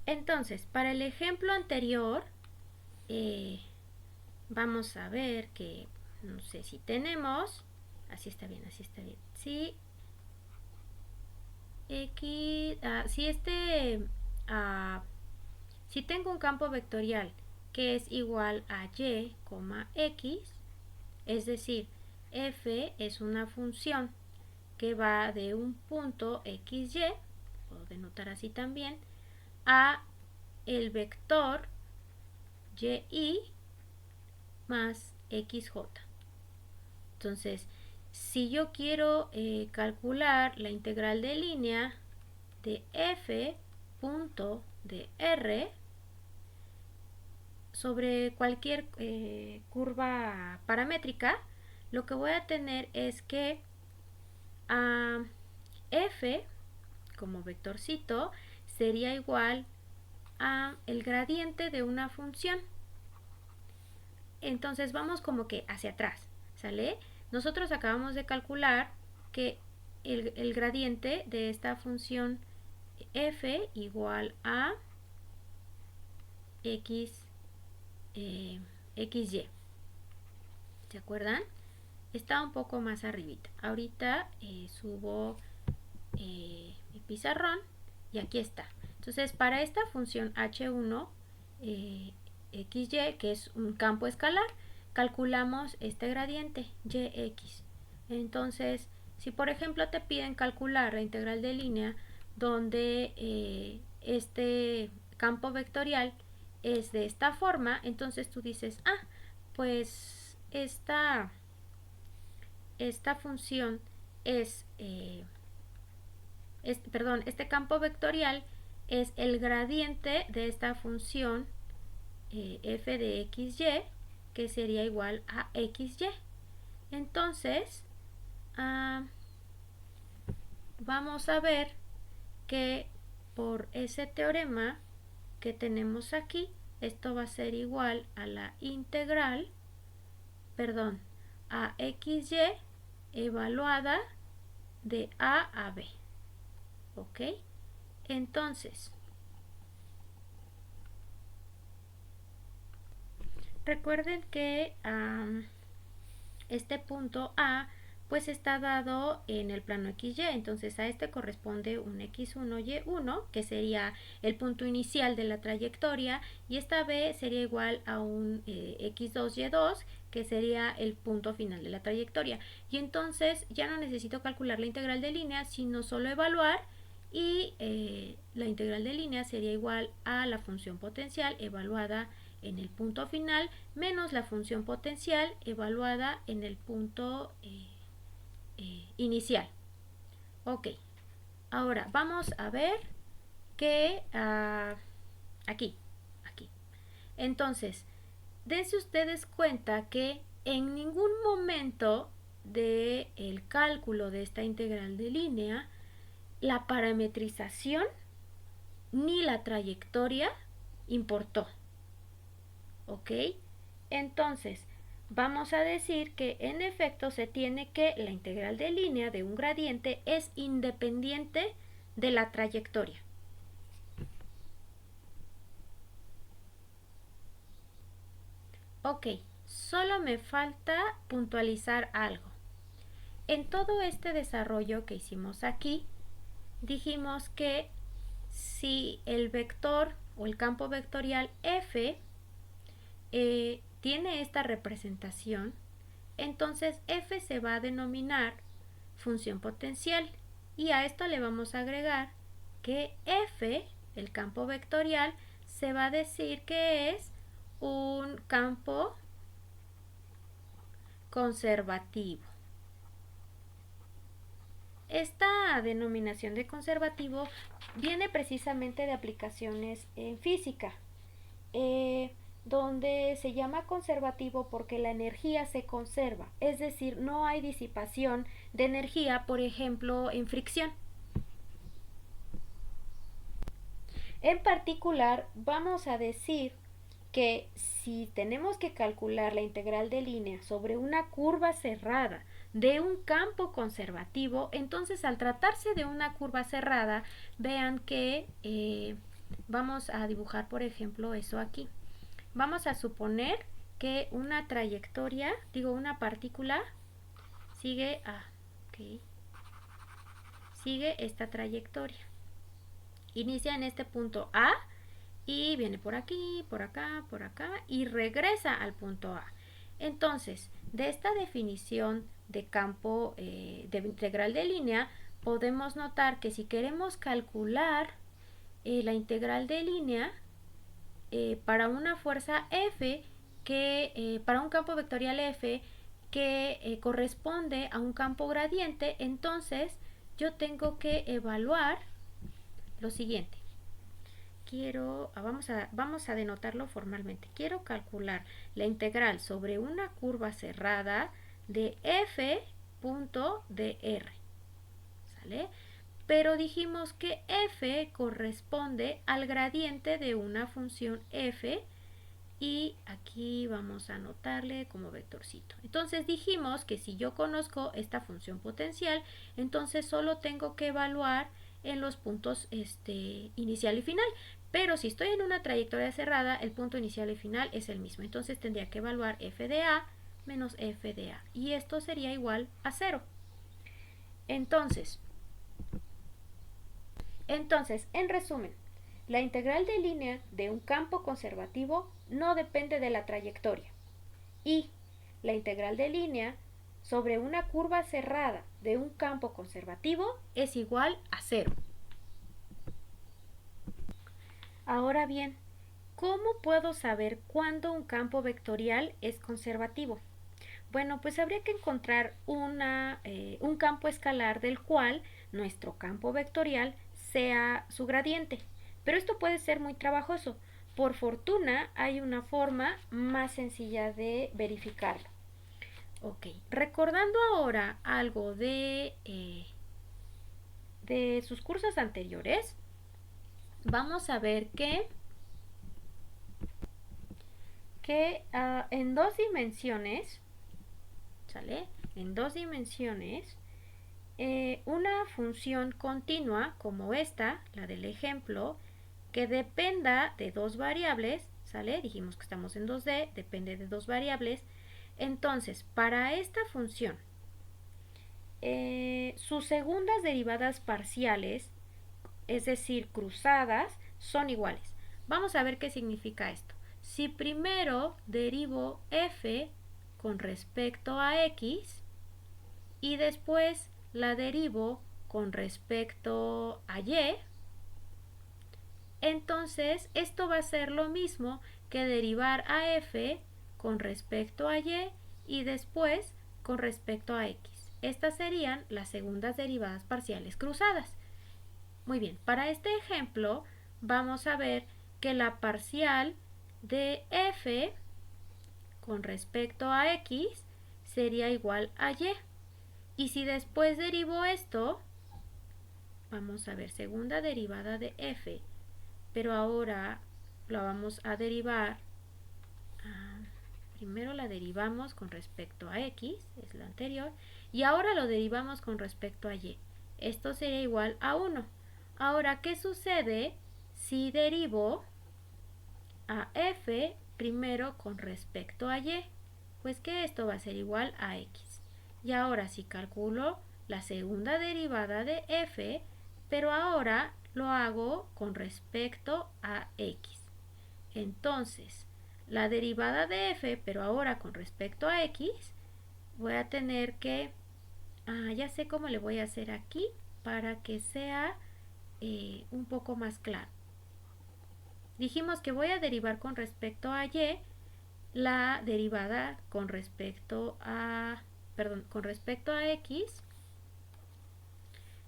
Entonces, para el ejemplo anterior, vamos a ver que, no sé si tenemos, así está bien, si X, si tengo un campo vectorial que es igual a y, x, es decir, f es una función que va de un punto xy, puedo denotar así también, a el vector y más xj. Entonces, si yo quiero calcular la integral de línea de f punto de r sobre cualquier curva paramétrica, lo que voy a tener es que f como vectorcito sería igual a el gradiente de una función. Entonces vamos como que hacia atrás, ¿sale? Nosotros acabamos de calcular que el gradiente de esta función f igual a xy. ¿Se acuerdan? Está un poco más arribita. Ahorita subo mi pizarrón y aquí está. Entonces, para esta función h1 xy, que es un campo escalar, calculamos este gradiente yx. Entonces, si por ejemplo te piden calcular la integral de línea donde este campo vectorial es de esta forma, entonces tú dices, pues esta función este campo vectorial es el gradiente de esta función f de xy, que sería igual a xy. Entonces, vamos a ver que por ese teorema que tenemos aquí, esto va a ser igual a la integral, a xy evaluada de a b. ¿Ok? Entonces, recuerden que este punto A pues está dado en el plano XY, entonces a este corresponde un X1, Y1, que sería el punto inicial de la trayectoria, y esta B sería igual a un X2, Y2, que sería el punto final de la trayectoria. Y entonces ya no necesito calcular la integral de línea, sino solo evaluar, y la integral de línea sería igual a la función potencial evaluada en el punto final menos la función potencial evaluada en el punto inicial. Ok, ahora vamos a ver que aquí. Entonces, dense ustedes cuenta que en ningún momento del cálculo de esta integral de línea la parametrización ni la trayectoria importó. ¿Ok? Entonces, vamos a decir que en efecto se tiene que la integral de línea de un gradiente es independiente de la trayectoria. Ok, solo me falta puntualizar algo. En todo este desarrollo que hicimos aquí, dijimos que si el vector o el campo vectorial f tiene esta representación, entonces f se va a denominar función potencial, y a esto le vamos a agregar que f, el campo vectorial, se va a decir que es un campo conservativo. Esta denominación de conservativo viene precisamente de aplicaciones en física, donde se llama conservativo porque la energía se conserva, es decir, no hay disipación de energía, por ejemplo, en fricción. En particular, vamos a decir que si tenemos que calcular la integral de línea sobre una curva cerrada de un campo conservativo, entonces al tratarse de una curva cerrada, vean que vamos a dibujar, por ejemplo, eso aquí. Vamos a suponer que una trayectoria, una partícula sigue sigue esta trayectoria. Inicia en este punto A y viene por aquí, por acá y regresa al punto A. Entonces, de esta definición de campo de integral de línea, podemos notar que si queremos calcular la integral de línea para una fuerza F, para un campo vectorial F que corresponde a un campo gradiente, entonces yo tengo que evaluar lo siguiente. Vamos a denotarlo formalmente. Quiero calcular la integral sobre una curva cerrada de f punto de r. ¿Sale? Pero dijimos que f corresponde al gradiente de una función f y aquí vamos a anotarle como vectorcito. Entonces dijimos que si yo conozco esta función potencial, entonces solo tengo que evaluar en los puntos inicial y final. Pero si estoy en una trayectoria cerrada, el punto inicial y final es el mismo. Entonces tendría que evaluar f de a menos f de a. Y esto sería igual a 0. Entonces, en resumen, la integral de línea de un campo conservativo no depende de la trayectoria. Y la integral de línea sobre una curva cerrada de un campo conservativo es igual a 0. Ahora bien, ¿cómo puedo saber cuándo un campo vectorial es conservativo? Bueno, pues habría que encontrar un campo escalar del cual nuestro campo vectorial sea su gradiente. Pero esto puede ser muy trabajoso. Por fortuna hay una forma más sencilla de verificarlo. Ok, recordando ahora algo de sus cursos anteriores, vamos a ver que en 2 dimensiones, ¿sale? En 2 dimensiones, una función continua como esta, la del ejemplo, que dependa de 2 variables, ¿sale? Dijimos que estamos en 2D, depende de 2 variables. Entonces, para esta función, sus segundas derivadas parciales, es decir, cruzadas, son iguales. Vamos a ver qué significa esto. Si primero derivo f con respecto a x y después la derivo con respecto a y, entonces esto va a ser lo mismo que derivar a f con respecto a y después con respecto a x. Estas serían las segundas derivadas parciales cruzadas. Muy bien, para este ejemplo vamos a ver que la parcial de f con respecto a x sería igual a y. Y si después derivo esto, vamos a ver segunda derivada de f, pero ahora la vamos a derivar, primero la derivamos con respecto a x, es la anterior, y ahora lo derivamos con respecto a y. Esto sería igual a 1. Ahora, ¿qué sucede si derivo a f primero con respecto a y? Pues que esto va a ser igual a x. Y ahora si calculo la segunda derivada de f, pero ahora lo hago con respecto a x. Entonces, la derivada de f, pero ahora con respecto a x, voy a tener que, ya sé cómo le voy a hacer aquí para que sea un poco más claro. Dijimos que voy a derivar con respecto a y la derivada con respecto a x,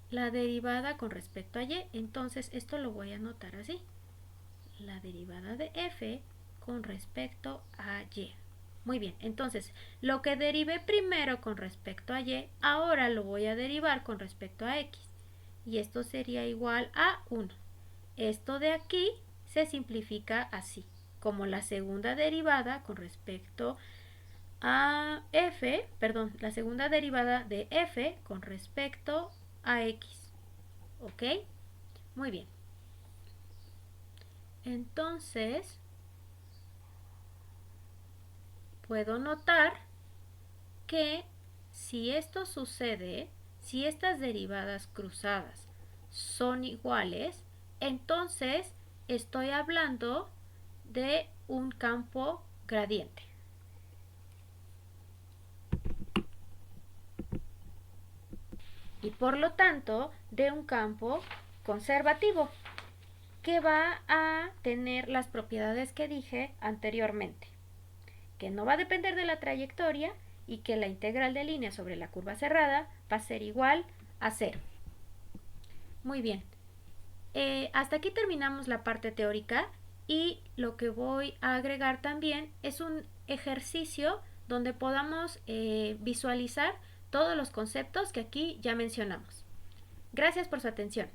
la derivada con respecto a y. Entonces esto lo voy a anotar así: la derivada de f con respecto a y. Muy bien, entonces lo que derivé primero con respecto a y, ahora lo voy a derivar con respecto a x. Y esto sería igual a 1. Esto de aquí se simplifica así, como la segunda derivada con respecto a f, la segunda derivada de f con respecto a x. ¿Ok? Muy bien. Entonces, puedo notar que si esto sucede, si estas derivadas cruzadas son iguales, entonces estoy hablando de un campo gradiente. Y por lo tanto, de un campo conservativo, que va a tener las propiedades que dije anteriormente, que no va a depender de la trayectoria y que la integral de línea sobre la curva cerrada va a ser igual a 0. Muy bien, hasta aquí terminamos la parte teórica y lo que voy a agregar también es un ejercicio donde podamos visualizar todos los conceptos que aquí ya mencionamos. Gracias por su atención.